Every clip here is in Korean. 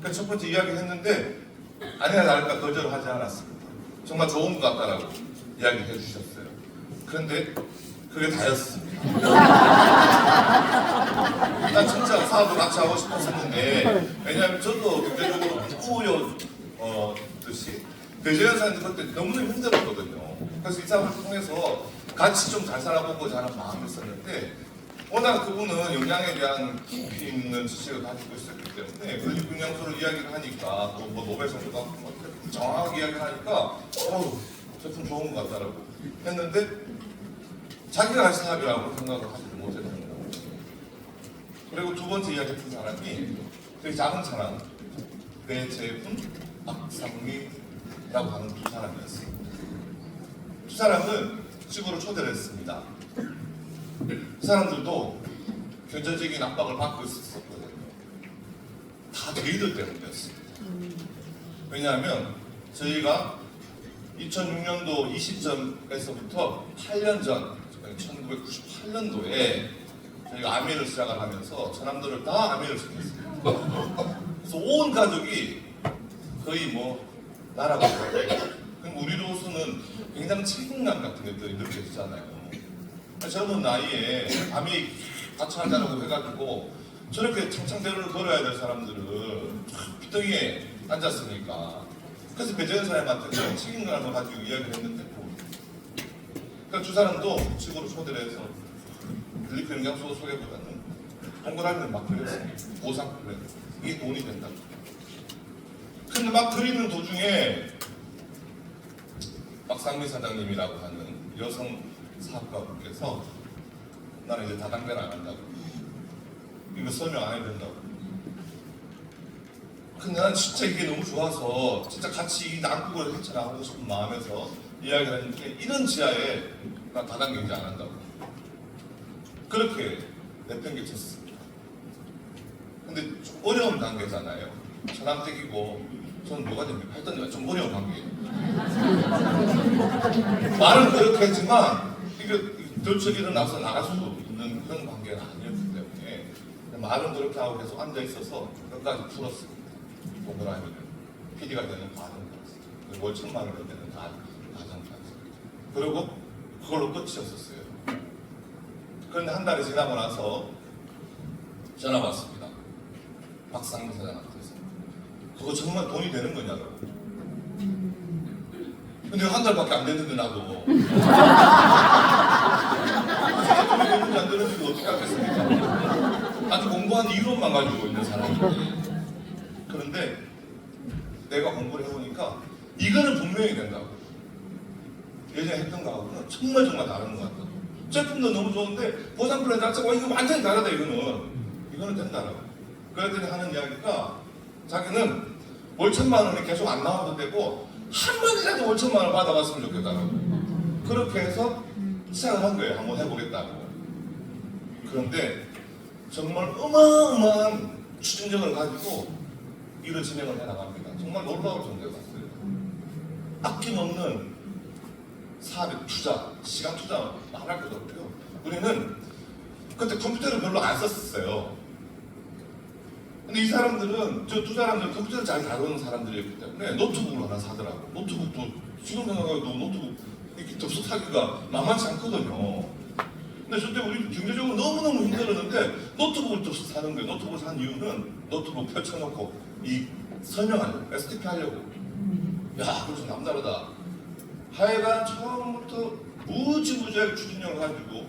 그 첫 번째 이야기를 했는데 아니나 다를까 거절하지 않았습니다. 정말 좋은 것 같다라고 이야기해 주셨어요. 그런데 그게 다였습니다. 난 진짜 사업을 같이 하고 싶었었는데, 왜냐하면 저도 경제적으로 꾸였듯이 대제연사한테 그때 너무나 힘들었거든요. 그래서 이 사업을 통해서 같이 좀 잘 살아보고자 하는 마음이 있었는데, 워낙 그분은 영양에 대한 깊이 있는 지식을 가지고 있었기 때문에 그리고 영양소를 이야기를 하니까 또 뭐 노벨상도 받고 뭐 정확하게 이야기를 하니까 제품 좋은 것 같다라고 했는데 자기가 할 사업이라고 생각을 하지도 못했던 거고. 그리고 두 번째 이야기했던 사람이 되게 작은 사람, 배재훈, 박상미라고 하는 두 사람이었어요. 두 사람은 집으로 초대를 했습니다. 그 사람들도 경제적인 압박을 받고 있었거든요. 다 저희들 때문이었습니다. 왜냐하면 저희가 2006년도 20점에서부터 8년 전, 1998년도에 저희가 아미를 시작을 하면서 저남들을 다 아미를 시켰습니다. 그래서 온 가족이 거의 뭐 나라가 되고, 그럼 우리로서는 굉장히 책임감 같은 것들이 느껴지잖아요. 젊은 나이에 아미 같이 하자고 해가지고 저렇게 창창대로를 걸어야 될 사람들을 삐뚤이에 앉았으니까. 그래서 배재현 사람한테 책임감을 가지고 이야기를 했는데, 그러니까 두 사람도 집으로 초대를 해서 글리프 영양소 소개보다는 동그라미를 막 그렸어요. 보상 플랜. 이게 돈이 된다. 근데 막 그리는 도중에 박상미 사장님이라고 하는 여성 사업가분께서 나는 이제 다단계를 안 한다고, 이거 설명 안 해야 된다고. 근데 난 진짜 이게 너무 좋아서 진짜 같이 이 난국을 헤쳐나가고 싶은 마음에서 이야기를 했는데, 이런 지하에 난 다단계 이제 안 한다고 그렇게 내팽개쳤습니다. 근데 좀 어려운 단계잖아요. 천암택이고 저는 뭐가 됩니까? 하여튼 좀 어려운 관계예요. 말은 그렇게 했지만 이게 들썩 일어나서 나갈 수 있는 그런 관계는 아니었기 때문에 말은 그렇게 하고 계속 앉아있어서 끝까지 풀었습니다. 동그라미를 PD가 되는 과정까지, 그리고 월천만 원이 되는 과정까지. 그리고 그걸로 끝이었었어요. 그런데 한 달이 지나고 나서 전화가 왔습니다. 박상미 사장한테서. 그거 정말 돈이 되는 거냐고. 근데 한 달밖에 안 됐는데 나도 돈이 되는지 안 되는지도 어떻게 알겠습니까? 아주 공부한 이론만 가지고 있는 사람인데. 그런데 내가 공부를 해보니까 이거는 분명히 된다고. 예전에 했던 거하고는 정말 다른 것 같다고. 제품도 너무 좋은데 보상 플랜 자체가 이거 완전히 다르다. 이거는 된다라고. 그랬더니 하는 이야기가 자기는 월 1,000만 원이 계속 안 나와도 되고 한 번이라도 월 1,000만 원 받아봤으면 좋겠다고. 그렇게 해서 시작을 한 거예요. 한번 해보겠다고. 그런데 정말 어마어마한 추진력을 가지고 일을 진행을 해나갑니다. 정말 놀라울 정도에 갔어요. 아낌없는 사업에 투자, 시간 투자 말할 것도 없고요. 우리는 그때 컴퓨터를 별로 안 썼어요. 근데 이 사람들은, 저 두 사람들은 컴퓨터를 잘 다루는 사람들이었기 때문에 노트북을 하나 사더라고. 노트북도 지금 생각해도 노트북 이렇게 접속 사기가 만만치 않거든요. 근데 저때 우리 경제적으로 너무너무 힘들었는데 노트북을 또 사는 거예요. 노트북을 산 이유는 노트북 펼쳐놓고 이 설명하려고, STP 하려고. 야, 그래서 남다르다. 하여간 처음부터 무지무지하게 추진력을 가지고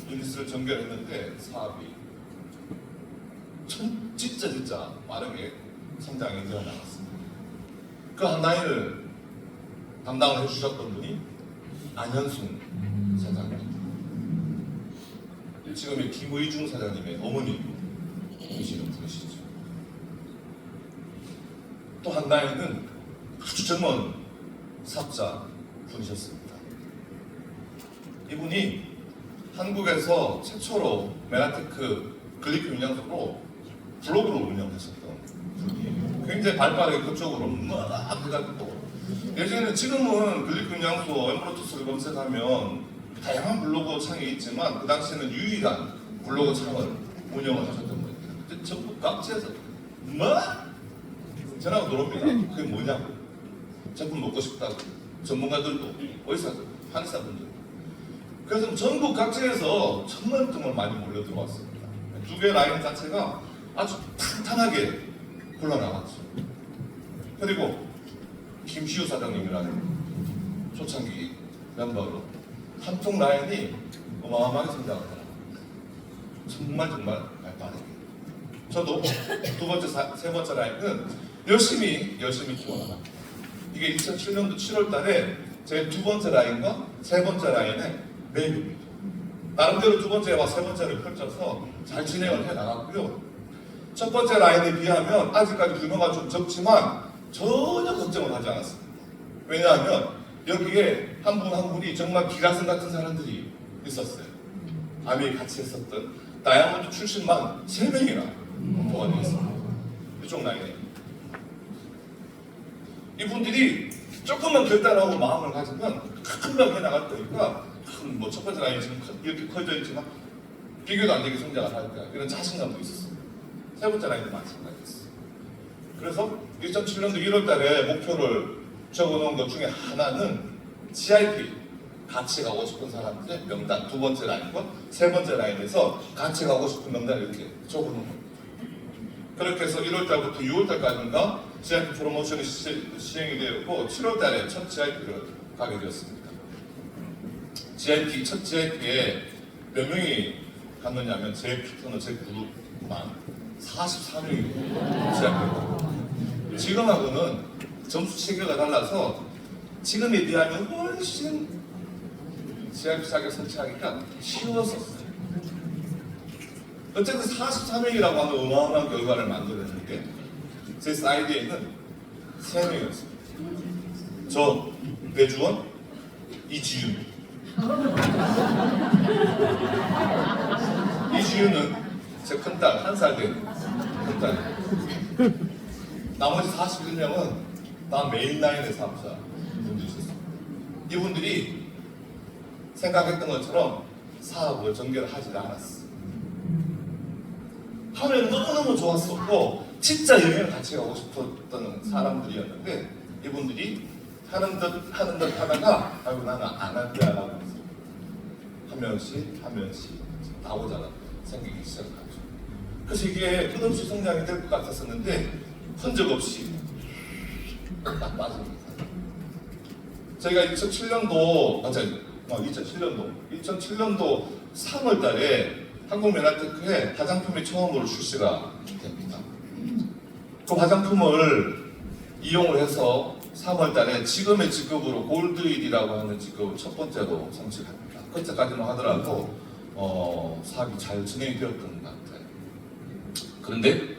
유닛을 전개했는데 사업이 진짜 빠르게 성장이 되어나갔습니다. 그 하나를 담당을 해주셨던 분이 안현순 사장님. 지금의 김의중 사장님의 어머니이시는 분이시죠. 또 한 나이는 아주 젊은 사업자 분이셨습니다. 이분이 한국에서 최초로 메라테크 글리프 영양소로 블로그를 운영하셨던 분이에요. 굉장히 발빠르게 그쪽으로 막 해가지고, 예전에는 지금은 글리프 영양소 엠브로투스를 검색하면 다양한 블로그 창이 있지만 그 당시에는 유일한 블로그 창을 운영을 하셨던 분입니다. 그때 전국 각지에서 막 전화가 들어옵니다. 그게 뭐냐고. 제품 먹고 싶다고. 전문가들도, 의사들, 한의사분들. 그래서 전국 각지에서 정말 많이 몰려 들어왔습니다. 두 개 라인 자체가 아주 탄탄하게 흘러나왔죠. 그리고 김시우 사장님이라는 초창기 멤버로 한쪽 라인이 어마어마하게 성장을 해요. 정말 발빠르게. 저도 두 번째, 세 번째 라인은 열심히 키워나갑니다. 이게 2007년도 7월 달에 제 두 번째 라인과 세 번째 라인의 매입입니다. 나름대로 두 번째와 세 번째를 펼쳐서 잘 진행을 해 나갔고요. 첫 번째 라인에 비하면 아직까지 규모가 좀 적지만 전혀 걱정을 하지 않았습니다. 왜냐하면 여기에 한 분 한 분이 정말 기라성 같은 사람들이 있었어요. 아메이 같이 했었던 다이아몬드 출신만 3명이나 공부가 되어 있습니다. 이쪽 라인에. 이분들이 조금만 결단하고 마음을 가지면 금방 해나갈 거니까 첫 번째 라인이 지금 이렇게 커져 있지만 비교도 안 되게 성장을 할 거야. 이런 자신감도 있었어요. 세 번째 라인도 마찬가지였어요. 그래서 2007년도 1월 달에 목표를 적어놓은 것 중에 하나는 GIP, 같이 가고 싶은 사람들의 명단, 두 번째 라인과 세 번째 라인에서 같이 가고 싶은 명단을 이렇게 적어놓은 겁니다. 그렇게 해서 1월 달부터 6월 달까지인가 GIP 프로모션이 시행이 되었고 7월 달에 첫 GIP를 가게 되었습니다. GIP, 첫 GIP에 몇 명이 갔느냐면 제 피터는 제 그룹만 44명이 GIP를. 지금하고는 점수 체계가 달라서 지금에 비하면 훨씬 GIP 자격 설치하기가 쉬웠었어요. 어쨌든 44명이라고 하는 어마어마한 결과를 만들었는데 제 사이드에는 3명이었습니다. 저, 배주원, 이지윤. 이지윤은 제 큰딸, 1살 된 큰딸. 나머지 41명은 나 메인 라인의 사업자 분들이 있었습니다. 이분들이 생각했던 것처럼 사업을 전개를 하지 않았어. 하면 너무너무 좋았었고 진짜 여행을 같이 가고 싶었던 사람들이었는데 이분들이 하는 듯 하다가 아이고 나는 안 할 거야 라고 해서 한 명씩 나오잖아 생기기 시작하죠. 그래서 이게 끝없이 성장이 될 것 같았었는데 흔적 없이 딱 빠집니다. 저희가 2007년도 3월 달에 한국면화테크에 화장품이 처음으로 출시가 됩니다. 그 화장품을 이용을 해서 3월 달에 지금의 직급으로 골드일이라고 하는 직급을 첫 번째로 성취합니다. 그때까지는 하더라도 사업이 잘 진행이 되었던 것 같아요. 그런데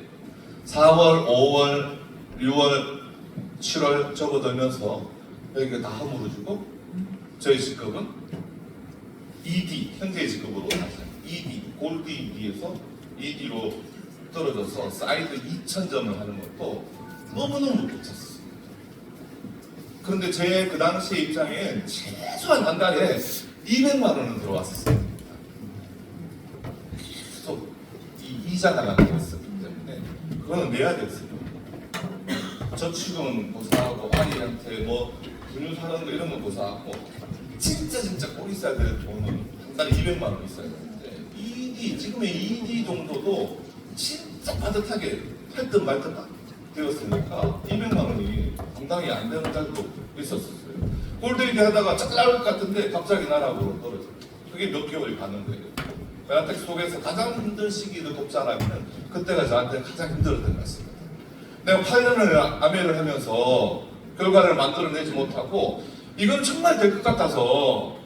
4월, 5월, 6월, 7월 접어들면서 여기가 다 허물어지고 저희 직급은 ED, 현재의 직급으로 ED, 골드 ED에서 ED로 떨어져서 사이드 2,000점을 하는 것도 너무너무 못했어요. 그런데 제 그 당시의 입장엔 최소한 한 달에 200만 원은 들어왔었어요. 계속 이자 나가는 거였었기 때문에 그거는 내야 됐어요. 저축은 고사하고 아이한테 분유 사는 거 이런 거 고사하고 진짜 꼭 있어야 될 돈은 한 달에 200만 원 있어야 되는데 ED, 지금의 ED 정도도 진짜 빠듯하게 할 듯 말 듯 되었으니까 200만 원이 감당이 안 되는 달도 있었어요. 골드이디 하다가 쫙 나올 것 같은데 갑자기 나락으로 떨어져요. 그게 몇 개월이 가는 거예요. 메나텍 속에서 가장 힘든 시기를 꼽자라면 그때가 저한테 가장 힘들었던 것 같습니다. 내가 8년을 아메를 하면서 결과를 만들어내지 못하고 이건 정말 될 것 같아서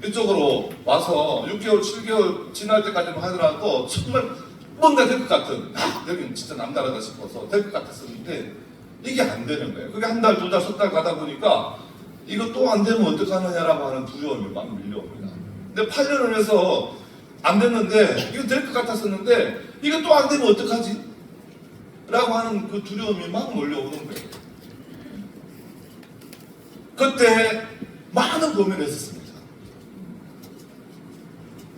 이쪽으로 와서 6개월, 7개월 지날 때까지만 하더라도 정말 뭔가 될 것 같은 여기는 진짜 남다르다 싶어서 될 것 같았었는데 이게 안 되는 거예요. 그게 한 달, 두 달, 석 달 가다 보니까 이거 또 안 되면 어떡하느냐라고 하는 두려움이 막 밀려옵니다. 근데 8년을 해서 안 됐는데 이거 될 것 같았었는데 이거 또 안 되면 어떡하지? 라고 하는 그 두려움이 막 몰려오는 거예요. 그때 많은 고민을 했었습니다.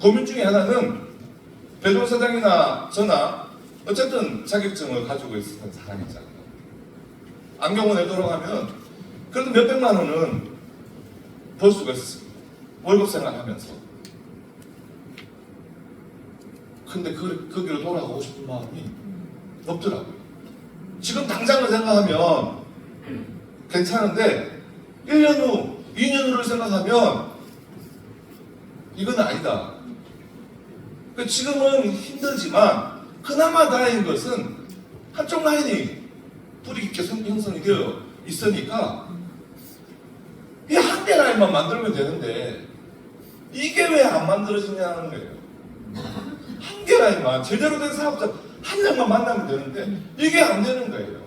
고민 중에 하나는 배종 사장이나 저나 어쨌든 자격증을 가지고 있었던 사람이잖아요. 안경원에 돌아가면 그래도 몇백만 원은 벌 수가 있었습니다. 월급 생활하면서. 근데 거기로 돌아가고 싶은 마음이 없더라고요. 지금 당장을 생각하면 괜찮은데 1년 후, 2년 후를 생각하면 이건 아니다. 지금은 힘들지만 그나마 다행인 것은 한쪽 라인이 뿌리 깊게 형성이 되어 있으니까 이 한 개 라인만 만들면 되는데 이게 왜 안 만들어지냐는 거예요. 한 개 라인만 제대로 된 사업자 한 명만 만나면 되는데 이게 안 되는 거예요.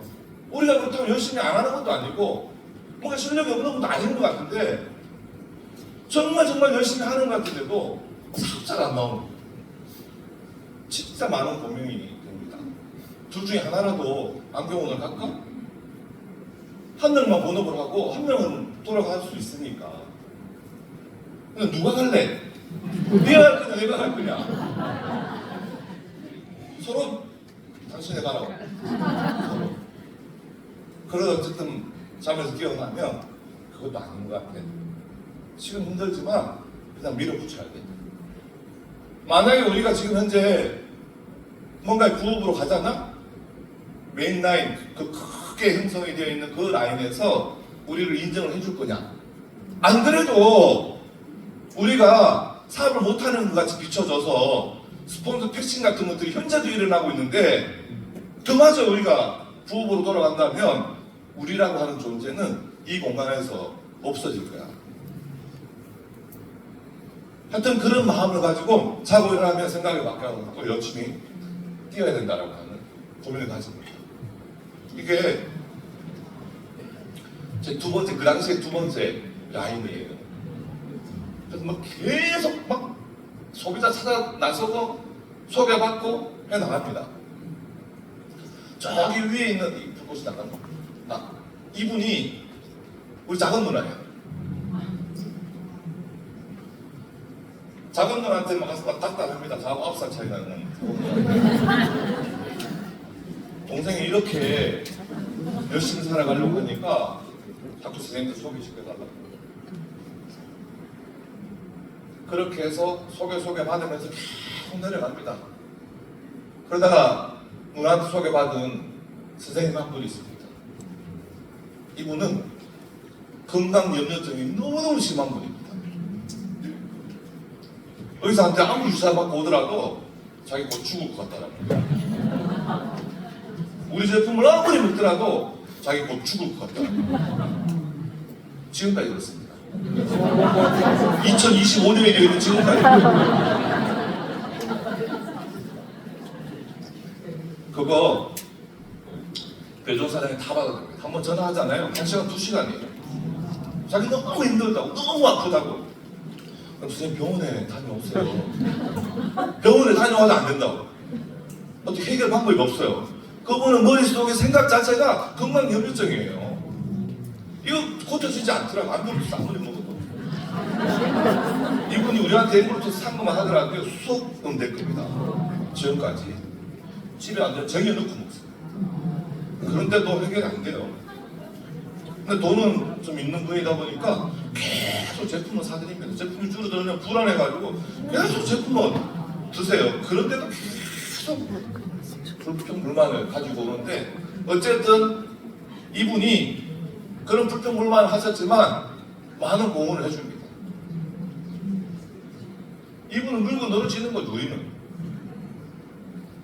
우리가 그렇다고 열심히 안 하는 것도 아니고 뭔가 실력이 없는 것도 아닌 것 같은데 정말 열심히 하는 것 같은데도 사업자가 안 나오는 거예요. 진짜 많은 고민이 됩니다. 둘 중에 하나라도 안경원을 갈까? 한 명만 본업을 하고 한 명은 돌아갈 수 있으니까. 근데 누가 갈래? 네가 갈 거냐 내가 갈 거냐? 서로 당신이 가라고. 서로. 그러다 어쨌든 잠에서 깨어나면 그것도 아닌 것 같아. 지금 힘들지만 그냥 밀어붙여야 돼. 만약에 우리가 지금 현재 뭔가 부업으로 가잖아? 메인 라인, 그 크게 형성이 되어 있는 그 라인에서 우리를 인정을 해줄 거냐? 안 그래도 우리가 사업을 못하는 것 같이 비춰져서 스폰서 패싱 같은 것들이 현재도 일어나고 있는데 그마저 우리가 부업으로 돌아간다면 우리라고 하는 존재는 이 공간에서 없어질 거야. 하여튼 그런 마음을 가지고 자고 일어나면 생각이 바뀌어서 또 열심히 뛰어야 된다라고 하는 고민을 가집니다. 이게 제 두 번째, 그 당시에 두 번째 라인이에요. 그래서 막 계속 막 소비자 찾아 나서고 소개받고 해 나갑니다. 저기 위에 있는 이 불꽃이 나간 거. 이분이 우리 작은 누나예요. 작은 누나한테 막 가서 막 답답합니다. 저하고 9살 차이 나는 동생이 이렇게 열심히 살아가려고 하니까 학교 선생님들 소개시켜달라고. 그렇게 해서 소개받으면서 계속 내려갑니다. 그러다가 누나한테 소개받은 선생님 한 분이 있습니다. 이분은 건강염려증이 너무너무 심한 분입니다. 의사한테 아무 주사 받고 오더라도 자기 곧 죽을 것 같다라고. 우리 제품을 아무리 먹더라도 자기 곧 죽을 것 같다라고. 지금까지 그렇습니다. 2025년이 되어도 지금까지. 그거 배종 사장이 다 받아줍니다. 한번 전화하잖아요. 1시간, 2시간이에요. 자기 너무 힘들다고, 너무 아프다고. 그럼 선생님 병원에 다녀오세요. 병원에 다녀와도 안 된다고. 어떻게 해결 방법이 없어요. 그분은 머릿속에 생각 자체가 건강염려증이에요. 이거 고쳐지지 않더라고. 안 그래도 아무리 먹어도. 이분이 우리한테 앵글로토스 산 것만 하더라도 수억은 될 겁니다. 지금까지. 집에 앉아 쟁여놓고 먹습니다. 그런데도 해결이 안 돼요. 근데 돈은 좀 있는 분이다 보니까 계속 제품을 사드립니다. 제품이 줄어들면 불안해가지고 계속 제품을 드세요. 그런데도 계속 불평불만을 가지고 오는데 어쨌든 이분이 그런 불평불만을 하셨지만 많은 공헌을 해줍니다. 이분은 물고 늘어지는 거죠, 우리는.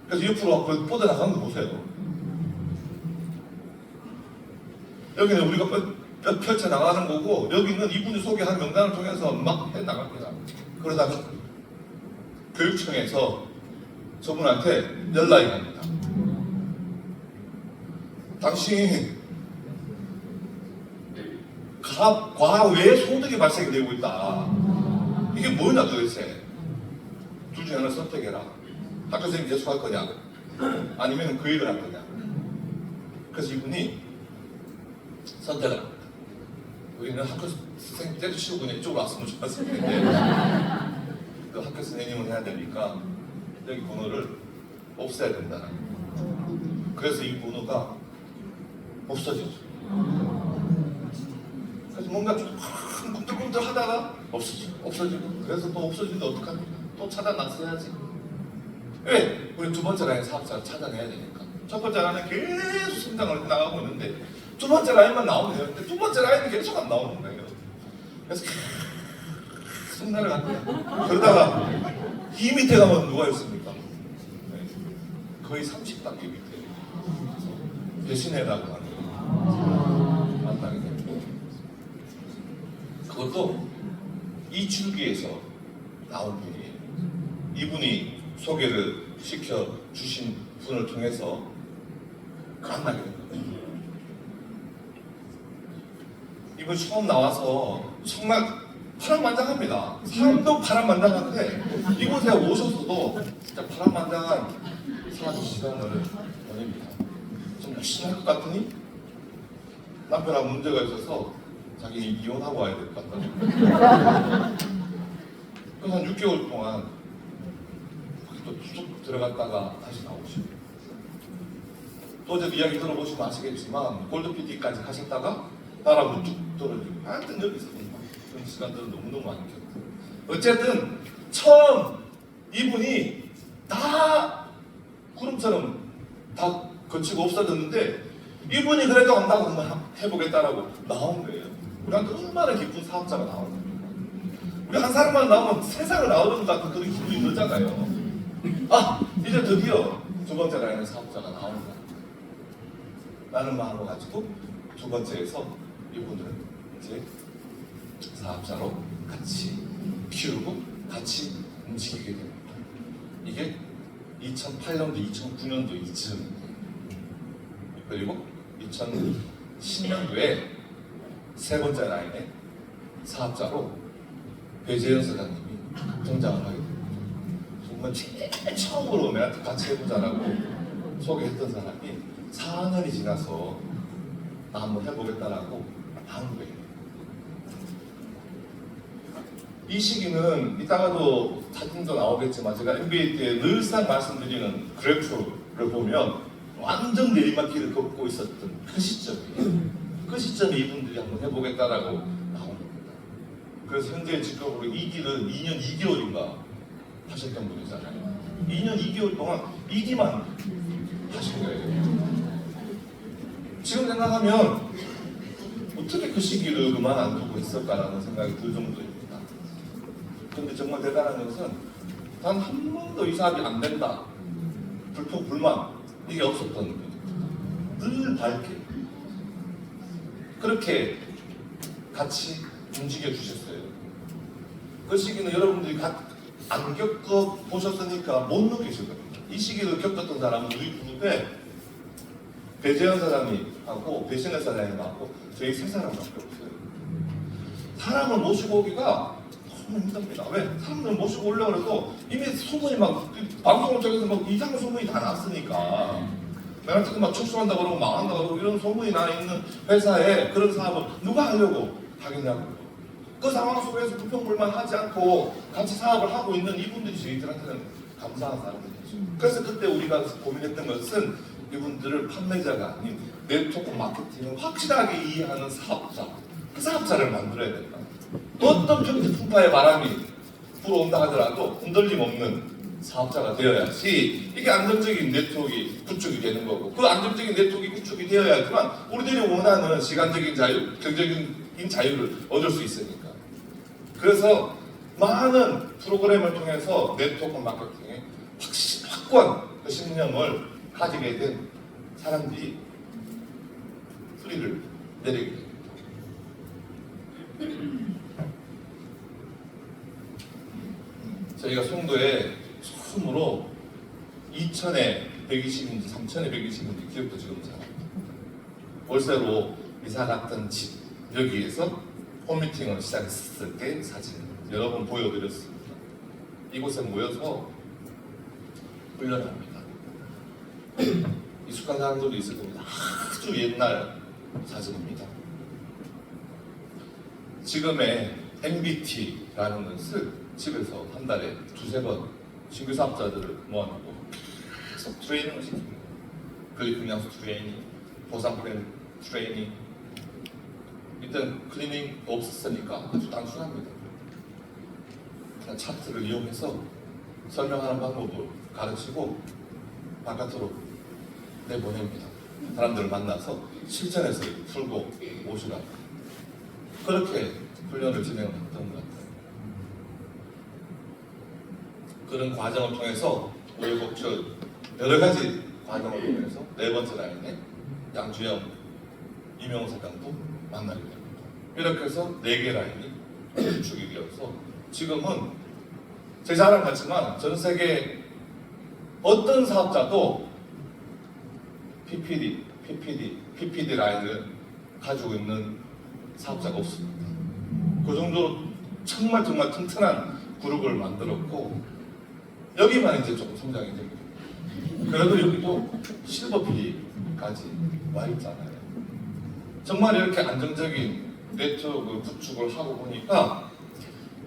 그래서 옆으로 뻗어나가는 거 보세요. 여기는 우리가 펼쳐나가는 거고 여기는 이분이 소개한 명단을 통해서 막 해나갑니다. 그러다가 교육청에서 저분한테 연락이 갑니다. 당신 과외 소득이 발생이 되고 있다. 이게 뭐냐 도대체. 둘 중에 하나 선택해라. 학교 선생님 계속할 거냐 아니면 그 일을 할 거냐. 그래서 이분이 선택을 합니다. 우리는 학교 선생님 때려치우고 그냥 이쪽으로 왔으면 좋았을 텐데 그 학교 선생님을 해야 되니까 여기 번호를 없애야 된다. 그래서 이 번호가 없어졌죠. 그래서 뭔가 좀 꿈틀꿈틀 하다가 없어지고 그래서 또 없어지는데 어떡합니까? 또 찾아 나서야지. 왜? 우리 두 번째 라인 사업자를 찾아내야 되니까. 첫 번째 라인은 계속 성장을 나가고 있는데 두 번째 라인만 나오면 되는데 두 번째 라인이 계속 안 나오는 거예요. 그래서 계속 날아갑니다. 그러다가 이 밑에 가면 누가 있습니까? 네. 거의 30단계 밑에 배신해라고 하는 만나게 됩니다. 그것도 이 줄기에서 나온 분이에요. 이분이 소개를 시켜주신 분을 통해서 만나게 된 거예요. 이분 처음 나와서 정말 파란만장합니다. 사람도 파란만장한데 이곳에 오셔서도 진짜 파란만장한 사는 시간을 보냅니다. 좀 열심히 할 것 같으니 남편하고 문제가 있어서 자기 이혼하고 와야 될 것 같다. 그래서 한 6개월 동안 또 쭉 들어갔다가 다시 나오시고 또 어제 이야기 들어보시면 아시겠지만 골드 PT까지 가셨다가 나라고 쭉 떨어지고 하여튼 여기서 그런 시간들은 너무너무 많겠고 어쨌든 처음 이분이 다 구름처럼 다 거치고 없어졌는데 이분이 그래도 한다고 한번 해보겠다라고 나온 거예요. 우리한테 얼마나 기쁜 사업자가 나오는 거예요. 우리 한 사람만 나오면 세상을 나오는 것 같은 그런 기분이 들잖아요. 아, 이제 드디어 두 번째 라인의 사업자가 나온다 라는 마음을 가지고 두 번째에서 이분들은 이제 사업자로 같이 키우고 같이 움직이게 됩니다. 이게 2008년도, 2009년도 이쯤 그리고 2010년도에 세 번째 라인의 사업자로 배재현 사장님이 등장을 하게 됩니다. 정말 제일 처음으로 내가 같이 해보자라고 소개했던 사람이 4년이 지나서 나 한번 해보겠다라고 한 거예요. 이 시기는 이따가도 사진도 나오겠지만 제가 MBA 때 늘상 말씀드리는 그래프를 보면 완전 내리막길을 걷고 있었던 그 시점이에요. 그 시점에 이분들이 한번 해보겠다라고 나온 겁니다. 그래서 현재 직업으로 이 길은 2년 2개월인가 하셨던 분이잖아요. 2년 2개월 동안 이 길만 하신 거예요. 지금 생각하면 어떻게 그 시기를 그만 안 두고 있을까라는 생각이 들 정도입니다. 그런데 정말 대단한 것은 단 한 번도 이 사업이 안 된다, 불평, 불만 이게 없었던 거예요. 늘 밝게 그렇게 같이 움직여 주셨어요. 그 시기는 여러분들이 안 겪어보셨으니까 못 느끼실 겁니다. 이 시기를 겪었던 사람은 우리 그룹에 배재현 사장님하고 배신혜 사장님하고 저희 세 사람밖에 없어요. 사람을 모시고 오기가 너무 힘듭니다. 왜? 사람들 모시고 오려고 해도 이미 소문이 막 방송을 통해서 막 이상한 소문이 다 났으니까 내가 지금 막 출소한다 그러고 망한다 그러고 이런 소문이 나 있는 회사에 그런 사업을 누가 하려고 하겠냐고요. 그 상황 속에서 불평불만 하지 않고 같이 사업을 하고 있는 이분들이 저희들한테는 감사한 사람들이죠. 그래서 그때 우리가 고민했던 것은 이분들을 판매자가 아닌 네트워크 마케팅을 확실하게 이해하는 사업자, 그 사업자를 만들어야 된다. 어떤 평지 풍파의 바람이 불어온다 하더라도 흔들림 없는 사업자가 되어야지 이게 안정적인 네트워크 구축이 되는 거고, 그 안정적인 네트워크 구축이 되어야지만 우리들이 원하는 시간적인 자유, 경제적인 자유를 얻을 수 있으니까. 그래서 많은 프로그램을 통해서 네트워크 마케팅에 확고한 그 신념을 가지게 된 사람들이 뿌리를 내리게 됩니다. 저희가 송도에 처음으로 2,000에 120인지 3,000에 120인지 기억도 지금 잘 납니다. 월세로 이사 갔던 집 여기에서 홈미팅을 시작했을 때 사진 여러 번 보여드렸습니다. 이곳에 모여서 훈련을 합니다. 익숙한 사람들도 있을 겁니다. 아주 옛날 사진입니다. 지금의 MBT라는 것을 집에서 한 달에 두세 번 신규 사업자들을 모아놓고 계속 트레이닝을 시킵니다. 클리핑 양수 트레이닝, 보상 플랜 트레이닝, 이때는 클리닝 없었으니까 아주 단순합니다. 그냥 차트를 이용해서 설명하는 방법을 가르치고 바깥으로 내보냅니다. 사람들을 만나서 실전에서 풀고 오시라. 그렇게 훈련을 진행했던 것 같아요. 그런 과정을 통해서 우리 저 여러 가지 과정을 통해서 네 번째 라인에 양주영, 이명호 사장도 만나게 됩니다. 이렇게 해서 4개 라인이 구축이 되어서 지금은 제 자랑 같지만 전 세계 어떤 사업자도 PPD 라인을 가지고 있는 사업자가 없습니다. 그 정도로 정말 튼튼한 그룹을 만들었고 여기만 이제 조금 성장이 됩니다. 그래도 여기도 실버 P까지 와 있잖아요. 정말 이렇게 안정적인 네트워크 구축을 하고 보니까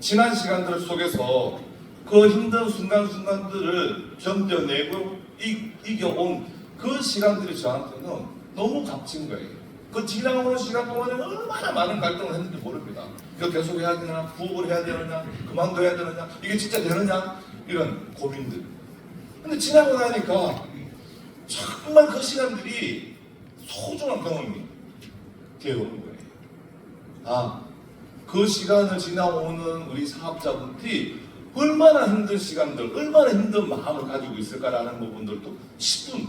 지난 시간들 속에서 그 힘든 순간순간들을 견뎌내고 이겨온 그 시간들이 저한테는 너무 값진 거예요. 그 지나오는 시간 동안에 얼마나 많은 갈등을 했는지 모릅니다. 이거 계속 해야 되나, 부업을 해야 되느냐, 그만둬야 되느냐, 이게 진짜 되느냐, 이런 고민들. 근데 지나고 나니까 정말 그 시간들이 소중한 경험이 되어오는 거예요. 아, 그 시간을 지나오는 우리 사업자분들이 얼마나 힘든 시간들, 얼마나 힘든 마음을 가지고 있을까라는 부분들도 10분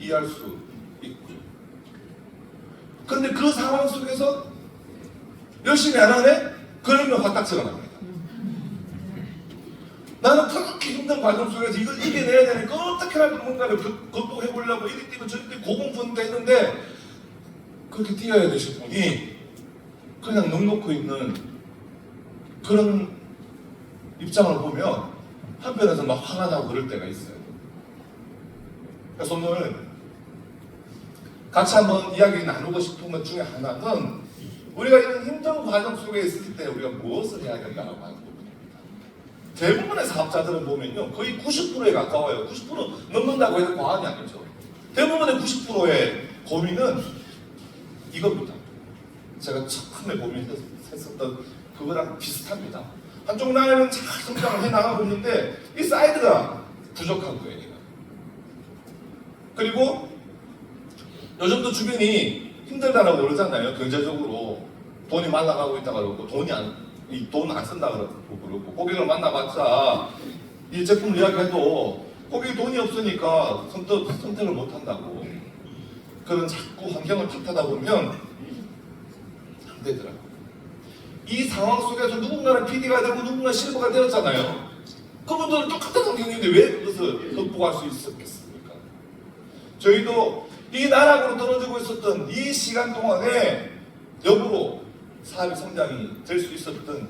이해할 수 있고요. 그런데 그 상황 속에서 열심히 안 하네? 그러면 화딱지가 납니다. 나는 그렇게 힘든 과정 속에서 이걸 이겨내야 되니까 어떻게라도 뭔가를 극복해 보려고 이리 뛰고 저리 뛰고 고군분투 했는데 그렇게 뛰어야 되실 분이 그냥 넉넉히 있는 그런 입장을 보면 한편에서 막 화가 나고 그럴 때가 있어요. 그래서 오늘 같이 한번 이야기 나누고 싶은 것 중에 하나는 우리가 이런 힘든 과정 속에 있을 때 우리가 무엇을 해야 된다고 하는 부분입니다. 대부분의 사업자들은 보면요 거의 90%에 가까워요. 90% 넘는다고 해도 과언이 아니죠. 대부분의 90%의 고민은 이겁니다. 제가 처음에 고민했었던 그거랑 비슷합니다. 한쪽 라인은 잘 성장을 해나가고 있는데 이 사이드가 부족한 거예요. 그리고 요즘도 주변이 힘들다라고 그러잖아요. 경제적으로 돈이 말라가고 있다 그러고 돈 안 쓴다 그러고 고객을 만나봤자 이 제품 이야기해도 고객이 돈이 없으니까 선택을 못 한다고 그런 자꾸 환경을 탓하다 보면 안 되더라고요. 이 상황 속에서 누군가는 PD가 되고 누군가는 실버가 되었잖아요. 그분들은 똑같은 환경인데 왜 그것을 극복할 수 있었겠습니까? 저희도 이 나락으로 떨어지고 있었던 이 시간 동안에 역으로 사업의 성장이 될 수 있었던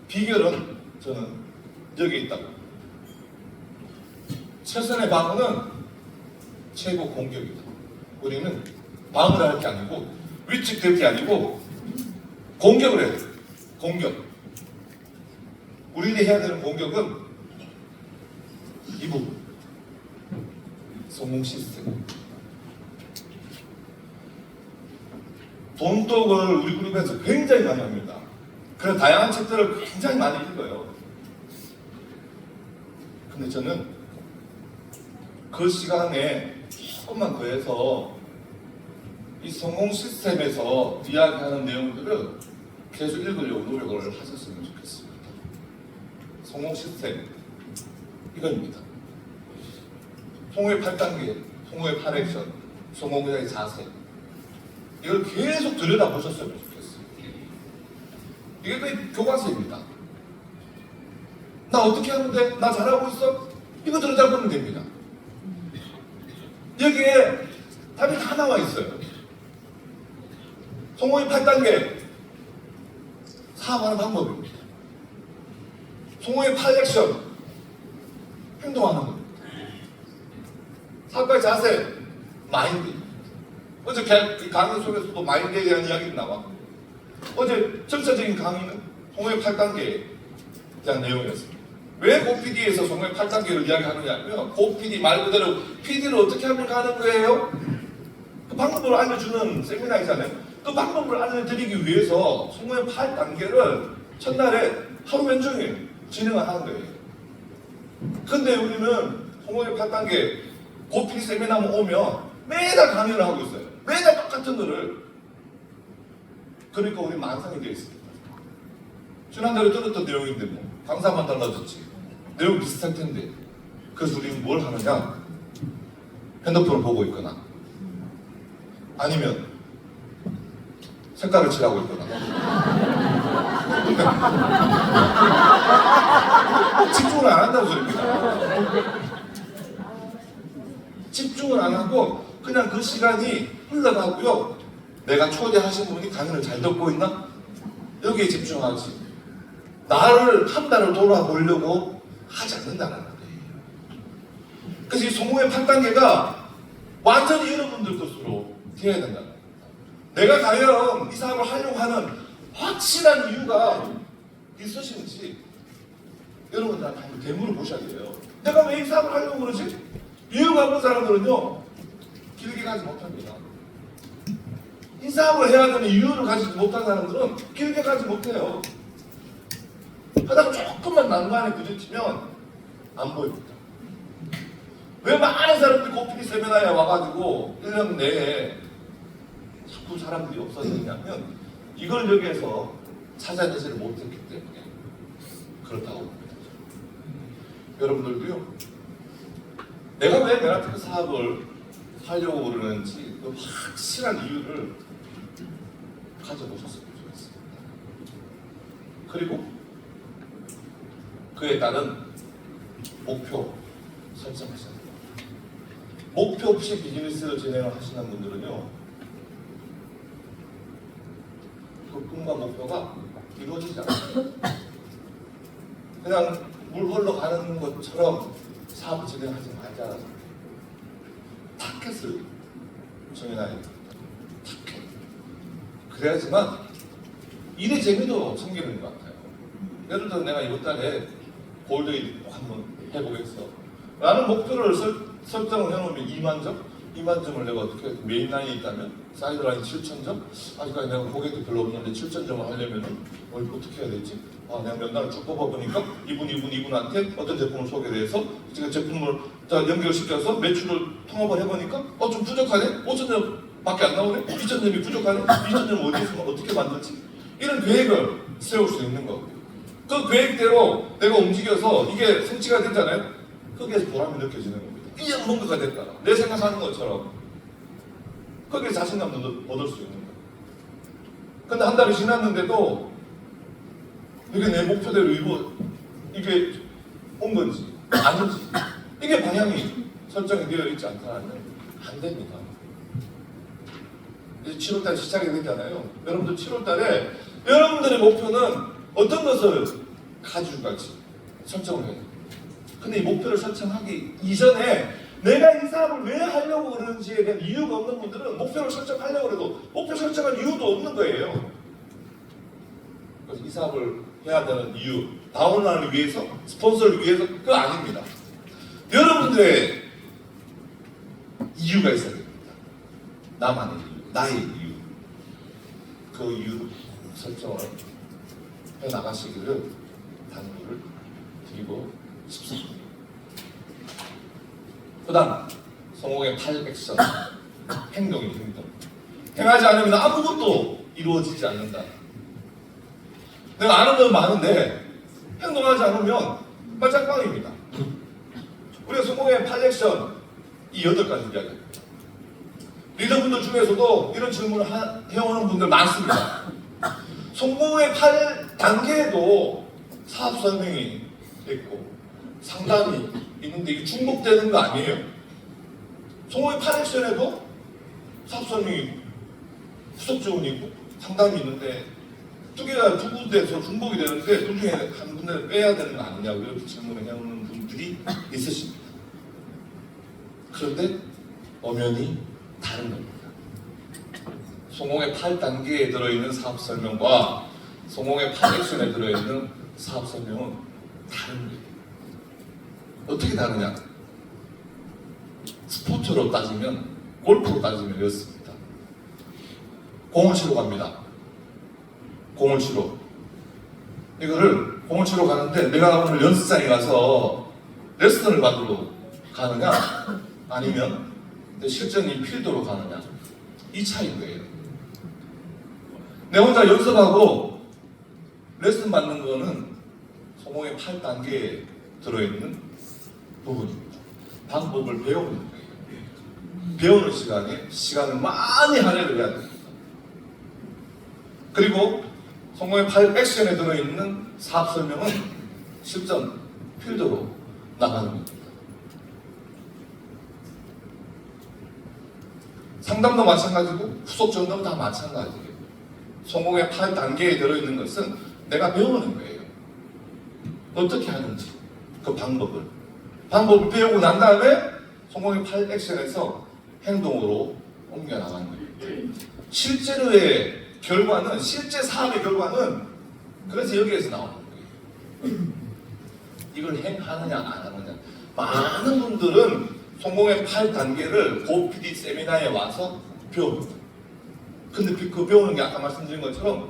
비결은 저는 여기에 있다고. 최선의 방어는 최고 공격이다. 우리는 방어를 할 게 아니고 위축될 게 아니고 공격을 해야 돼요. 공격. 우리들이 해야 되는 공격은 이 부분. 성공 시스템. 돈독을 우리 그룹에서 굉장히 많이 합니다. 그래서 다양한 책들을 굉장히 많이 읽어요. 근데 저는 그 시간에 조금만 더해서 이 성공 시스템에서 이야기하는 내용들을 계속 읽으려고 노력을 하셨으면 좋겠습니다. 성공 시스템 이겁니다. 성공의 8단계, 성공의 8액션, 성공의 자세 이걸 계속 들여다보셨으면 좋겠어요. 이게 거의 교과서입니다. 나 어떻게 하는데? 나 잘하고 있어? 이거 들여다보면 됩니다. 여기에 답이 다 나와 있어요. 성공의 8단계 사업하는 방법입니다. 성공의 8액션 행동하는 겁니다. 사업가의 자세 마인드. 어제 강의 속에서도 마인드에 대한 이야기가 나와. 어제 전체적인 강의는 성공의 8단계에 대한 내용이었습니다. 왜 고PD에서 성공의 8단계를 이야기하느냐면 고PD 말 그대로 PD를 어떻게 하면 가는 거예요? 그 방법을 알려주는 세미나이잖아요. 그 방법을 알려드리기 위해서 성공의 8단계를 첫날에 하루 왼종일 진행을 하는 거예요. 근데 우리는 성공의 8단계 고필 세미나 오면 매달 강연을 하고 있어요. 매달 똑같은 거를. 그러니까 우리 만상이 되어 있습니다. 지난달에 들었던 내용인데 뭐 강사만 달라졌지. 내용 비슷할 텐데. 그래서 우리는 뭘 하느냐? 핸드폰을 보고 있거나 아니면 색깔을 칠하고 있거나 집중을 안 한다는 소리입니다. 집중을 안 하고 그냥 그 시간이 흘러가고요. 내가 초대하신 분이 강연을 잘 듣고 있나? 여기에 집중하지. 나를 한 달을 돌아보려고 하지 않는다는 거예요. 그래서 이 성공의 8단계가 완전히 여러분들 것으로 되어야 된다는 거예요. 내가 과연 이 사업을 하려고 하는 확실한 이유가 있으신지 여러분들한테 한번 되물어 보셔야 돼요. 내가 왜 이 사업을 하려고 그러지? 이유가 없는 사람들은요 길게 가지 못합니다. 이 사업을 해야 되는 이유를 가지지 못한 사람들은 길게 가지 못해요. 하다가 조금만 난관에 부딪히면 안 보입니다. 왜 많은 사람들이 고피디 세미나에 와가지고 1년 내에 자꾸 사람들이 없어지냐면 이걸 여기에서 찾아내지를 못했기 때문에 그렇다고 봅니다. 여러분들도요, 내가 왜 메가테크 사업을 하려고 그러는지 그 확실한 이유를 가져보셨으면 좋겠습니다. 그리고 그에 따른 목표 설정하셔야 됩니다. 목표 없이 비즈니스를 진행을 하시는 분들은요, 그 꿈과 목표가 이루어지지 않아요. 그냥 물 흘러가는 것처럼 사업을 진행하지 말자. 타켓을 정해놔야 됩니다. 타켓. 그래야지만 일의 재미도 생기는 것 같아요. 예를 들어 내가 이번 달에 골드웨이 한번 해보겠어. 라는 목표를 설정을 해놓으면 2만 점? 2만 점을 내가 어떻게 메인 라인이 있다면 사이드 라인 7,000점? 아직까지 내가 고객도 별로 없는데 7,000점을 하려면 어떻게 해야 되지? 내가 몇 날을 쭉 뽑아보니까 이분한테 어떤 제품을 소개를 해서 제가 제품을 연결시켜서 매출을 통합을 해보니까 좀 부족하네? 5,000점 밖에 안 나오네? 2,000점이 부족하네? 2,000점 어디서 어떻게 만들지? 이런 계획을 세울 수 있는 거고요. 그 계획대로 내가 움직여서 이게 성취가 됐잖아요? 거기에서 보람이 느껴지는 겁니다. 이게 뭔가가 됐다. 내 생각하는 것처럼. 거기에 자신감도 얻을 수 있는 거예요. 근데 한 달이 지났는데도 이게 내 목표대로 이게 온 건지 아닌지 이게 방향이 설정이 되어 있지 않다면 안 됩니다. 이제 7월달 시작이 됐잖아요. 여러분들 7월달에 여러분들의 목표는 어떤 것을 가지고 갈지 설정을 해요. 근데 이 목표를 설정하기 이전에 내가 이 사업을 왜 하려고 그러는지에 대한 이유가 없는 분들은 목표를 설정하려고 해도 목표 설정할 이유도 없는 거예요. 그래서 이 사업을 해야 되는 이유, 다운라인을 위해서, 스폰서를 위해서 그거 아닙니다. 여러분들의 이유가 있어야 됩니다. 나만의 이유, 나의 이유. 그 이유 설정을 해 나가시기를 당부를 드리고 싶습니다. 그 다음 성공의 8액션 행동이 행동. 행하지 않으면 아무것도 이루어지지 않는다. 내가 아는 건 많은데 행동하지 않으면 말짱빵입니다. 우리가 성공의 8액션 이 8가지 이야기입니다. 리더분들 중에서도 이런 질문을 해오는 분들 많습니다. 성공의 8단계에도 사업 설명이 있고 상담이 있는데 이게 중복되는 거 아니에요. 성공의 8액션에도 사업 설명이 후속 지원이 있고 상담이 있는데 두 개가 두 군데에서 중복이 되는데 그 중에 한 군데를 빼야 되는 거 아니냐고 이렇게 질문을 해오는 분들이 있으십니다. 그런데 엄연히 다른 겁니다. 성공의 8단계에 들어있는 사업 설명과 성공의 8액션에 들어있는 사업 설명은 다른 거예요. 어떻게 다르냐? 스포츠로 따지면 골프로 따지면 이렇습니다. 공을 치러 갑니다. 공을 치러. 이거를 공을 치러 가는데 내가 오늘 연습장에 가서 레슨을 받으러 가느냐 아니면 실전인 필드로 가느냐 이 차이인 거예요. 내 혼자 연습하고 레슨 받는 거는 성공의 8단계에 들어있는 부분입니다. 방법을 배우는 거예요. 배우는 시간에 시간을 많이 할애를 해야 됩니다. 그리고 성공의 8 액션에 들어있는 사업 설명은 실전 필드로 나가는 겁니다. 상담도 마찬가지고 후속 전담도 다 마찬가지예요. 성공의 8단계에 들어있는 것은 내가 배우는 거예요. 어떻게 하는지 그 방법을 배우고 난 다음에 성공의 8 액션에서 행동으로 옮겨 나가는 거예요. 실제로의 결과는 실제 사업의 결과는 그래서 여기에서 나오는 거예요. 이걸 행하느냐 안 하느냐. 많은 분들은 성공의 8단계를 고PD 세미나에 와서 배웁니다. 근데 그 배우는 게 아까 말씀드린 것처럼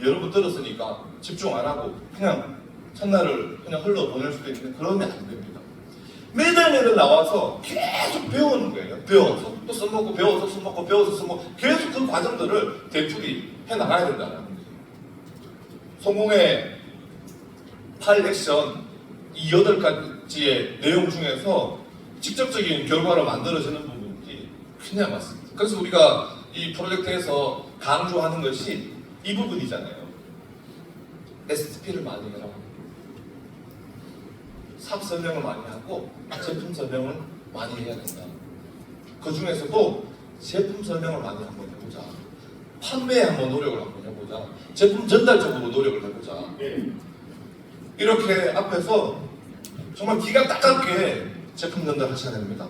여러 번 들었으니까 집중 안 하고 그냥 첫날을 그냥 흘러보낼 수도 있는데 그러면 안 됩니다. 매달 나와서 계속 배우는 거예요. 배워서 또 써먹고 배워서 써먹고 배워서 써먹고 계속 그 과정들을 되풀이 해나가야 된다는 거예요. 성공의 8 액션 이 8가지의 내용 중에서 직접적인 결과로 만들어지는 부분이 그냥 맞습니다. 그래서 우리가 이 프로젝트에서 강조하는 것이 이 부분이잖아요. STP를 많이 해라. 사업 설명을 많이 하고 제품 설명을 많이 해야 된다. 그 중에서도 제품 설명을 많이 한번 해보자. 판매에 한번 노력을 한번 해보자. 제품 전달 쪽으로 노력을 해보자. 이렇게 앞에서 정말 기가 따갑게 제품 전달하셔야 됩니다.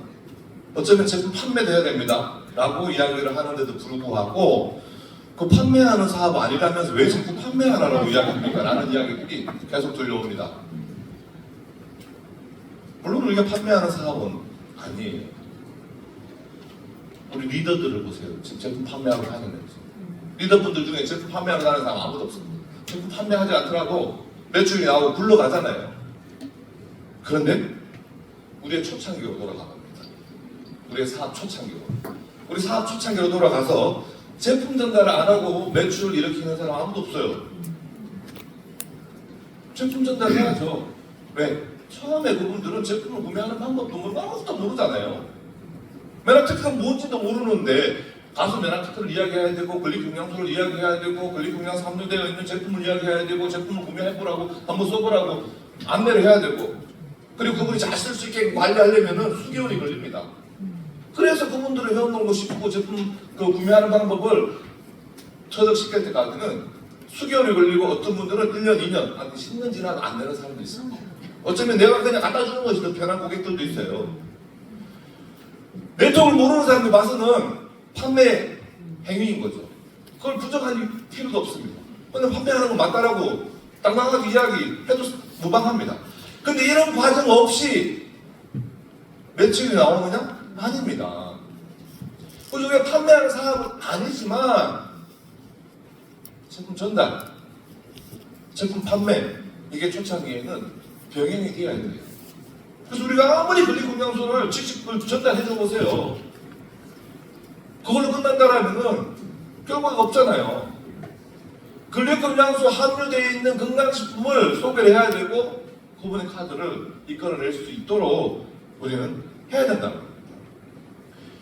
어쩌면 제품 판매도 해야 됩니다. 라고 이야기를 하는데도 불구하고 그 판매하는 사업 아니라면서 왜 자꾸 판매하라고 이야기합니까? 라는 이야기들이 계속 들려옵니다. 물론 우리가 판매하는 사업은 아니에요. 우리 리더들을 보세요. 지금 제품 판매하고 다니면서 리더분들 중에 제품 판매하러 가는 사람 아무도 없습니다. 제품 판매하지 않더라도 매출이 나오고 굴러가잖아요. 그런데 우리의 초창기로 돌아갑니다. 우리의 사업 초창기로. 우리 사업 초창기로 돌아가서 제품 전달을 안 하고 매출을 일으키는 사람 아무도 없어요. 제품 전달해야죠. 왜? 처음에 그분들은 제품을 구매하는 방법도 아무것도 모르잖아요. 메나티크가 뭔지도 모르는데 가서 메나티크를 이야기해야 되고 권리경량소를 이야기해야 되고 권리경량 함유되어 있는 제품을 이야기해야 되고 제품을 구매해보라고 한번 써보라고 안내를 해야 되고 그리고 그분이 잘 쓸 수 있게 관리하려면 수개월이 걸립니다. 그래서 그분들을 회원농구 싶고 제품 구매하는 방법을 터득시킬 때까지는 수개월이 걸리고 어떤 분들은 1년, 2년, 10년 지나도 안 되는 사람도 있습니다. 어쩌면 내가 그냥 갖다 주는 것이 더 편한 고객들도 있어요. 네트워크를 모르는 사람들 봐서는 판매 행위인 거죠. 그걸 부정할 필요도 없습니다. 근데 판매하는 건 맞다라고 당당하게 이야기해도 무방합니다. 근데 이런 과정 없이 매출이 나오느냐? 아닙니다. 그래서 우리가 판매하는 사업은 아니지만 제품 전달, 제품 판매 이게 초창기에는 병행이 되어야 돼요. 그래서 우리가 아무리 권리금융소를 직접 전달해 줘 보세요. 그걸로 끝난다라면은 결과가 없잖아요. 권리금융소 함유되어 있는 건강식품을 소개를 해야 되고 그분의 카드를 이끌어낼 수 있도록 우리는 해야 된다.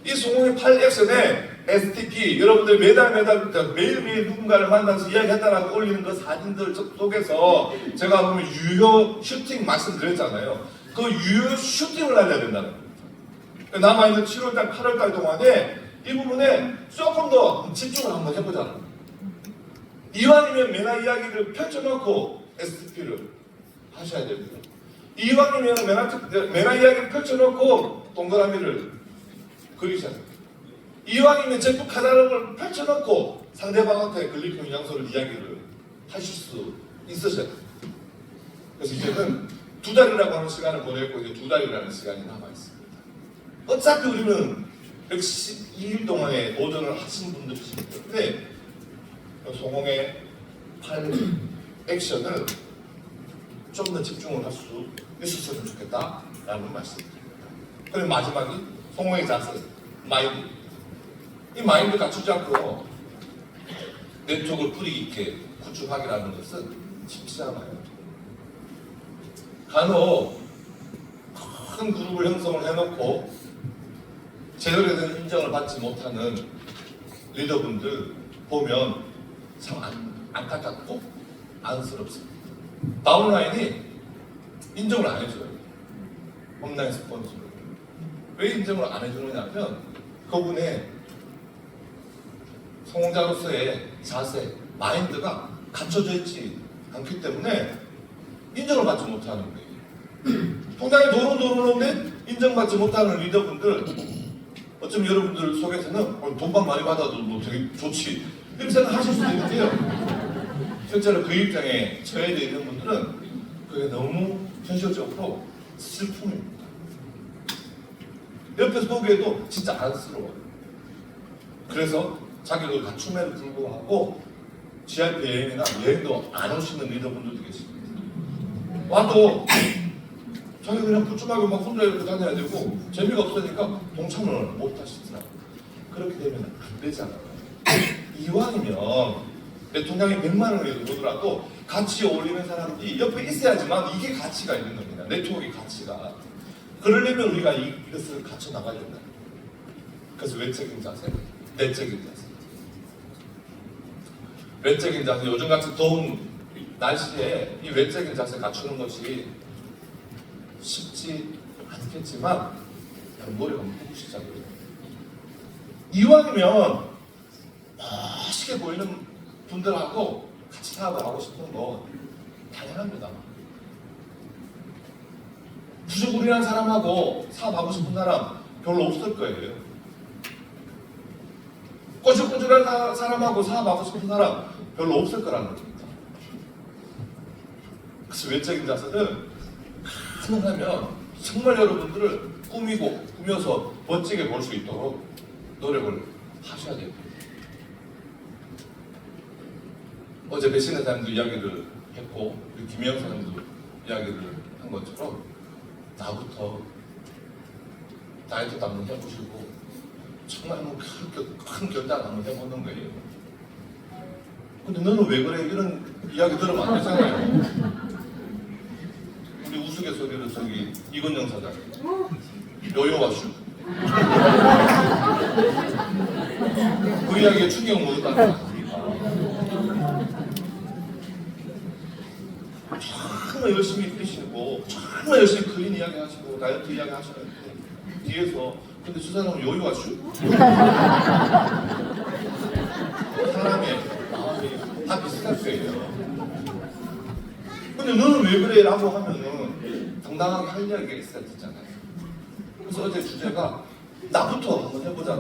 이 성공의 8액션에 STP 여러분들 매일매일 누군가를 만나서 이야기했다라고 올리는 그 사진들 속에서 제가 보면 유효 슈팅 말씀드렸잖아요. 그 유효 슈팅을 알려야 된다는 겁니다. 남아있는 7월달, 8월달 동안에 이 부분에 조금 더 집중을 한번 해보자. 이왕이면 메나 이야기를 펼쳐놓고 STP를 하셔야 됩니다. 이왕이면 메나 이야기를 펼쳐놓고 동그라미를 그리셔야 됩니다. 이왕이면 제품 카탈로그를 펼쳐놓고 상대방한테 권리금 양소를 이야기를 하실 수 있으셔야 됩니다. 그래서 이제는 2달이라고 하는 시간을 보냈고 이제 2달이라는 시간이 남아있습니다. 어차피 우리는 112일 동안에 도전을 하신 분들이시기 때문에 송홍의 할 액션을 좀 더 집중을 할 수 있었으면 좋겠다라는 말씀입니다. 그리고 마지막이 송홍의 자세, 마인드. 이 마인드 갖추지 않고 네트워크를 뿌리 있게 구축하기라는 것은 쉽지 않아요. 간혹 큰 그룹을 형성을 해놓고 제대로 된 인정을 받지 못하는 리더분들 보면 참 안타깝고 안쓰럽습니다. 다운라인이 인정을 안 해줘요. 업라인 스폰서를. 왜 인정을 안 해주느냐면 그분의 성공자로서의 자세, 마인드가 갖춰져 있지 않기 때문에 인정을 받지 못하는 거예요. 통장에 돈은 들어오는데 인정받지 못하는 리더분들, 어쩌면 여러분들 속에서는 돈만 많이 받아도 뭐 되게 좋지 이렇게 생각하실 수도 있는데요. 실제로 그 입장에 처해져 있는 분들은 그게 너무 현실적으로 슬픔입니다. 옆에서 보기에도 진짜 안쓰러워요. 그래서 자격을 갖춤에도 불구하고 GRP 여행이나 여행도 안 오시는 리더분들도 계십니다. 와도 자기 그냥 푸짐하게 막 혼자 이렇게 다녀야 되고 재미가 없으니까 동참을 못 하시더라고요. 그렇게 되면 안 되잖아요. 이왕이면 내 통장에 100만 원이 들어오더라도 같이 어울리는 사람들이 옆에 있어야지만 이게 가치가 있는 겁니다. 네트워크의 가치가. 그러려면 우리가 이것을 갖춰 나가야 된다. 그래서 외적인 자세, 내적인 자세. 외적인 자세, 요즘같이 더운 날씨에 이 외적인 자세 갖추는 것이 쉽지 않겠지만 노력 한번 해보시자고요. 이왕이면 멋있게 보이는 분들하고 같이 사업을 하고 싶은 거 당연합니다. 부주부리한 사람하고 사업하고 싶은 사람 별로 없을 거예요. 꼬질꼬질한 사람하고 사업하고 싶은 사람 별로 없을 거라는 겁니다. 그래서 외적인 자세는 가능하면 정말 여러분들을 꾸며서 멋지게 볼 수 있도록 노력을 하셔야 됩니다. 어제 배신의 사람도 이야기를 했고 김영 사람도 이야기를 한 것처럼 나부터 다이어트도 한번 해보시고 정말 한번 큰 결단 한번 해보는 거예요. 근데 너는 왜 그래? 이런 이야기 들으면 안 되잖아요. 우리 우스갯소리로 저기 이건영 사장 요요와 슈. 그 이야기에 충격 못 받는 거 정말 열심히 뛰시고 정말 열심히 그린 이야기 하시고 다이어트 이야기 하시는데 뒤에서 근데 저 사람은 요요와 슈? 사람의 마음이 다 비슷할 거예요. 근데 너는 왜 그래? 라고 하면은 당당하게 할 이야기가 있어야 되잖아요. 그래서 어제 주제가 나부터 한번 해보자.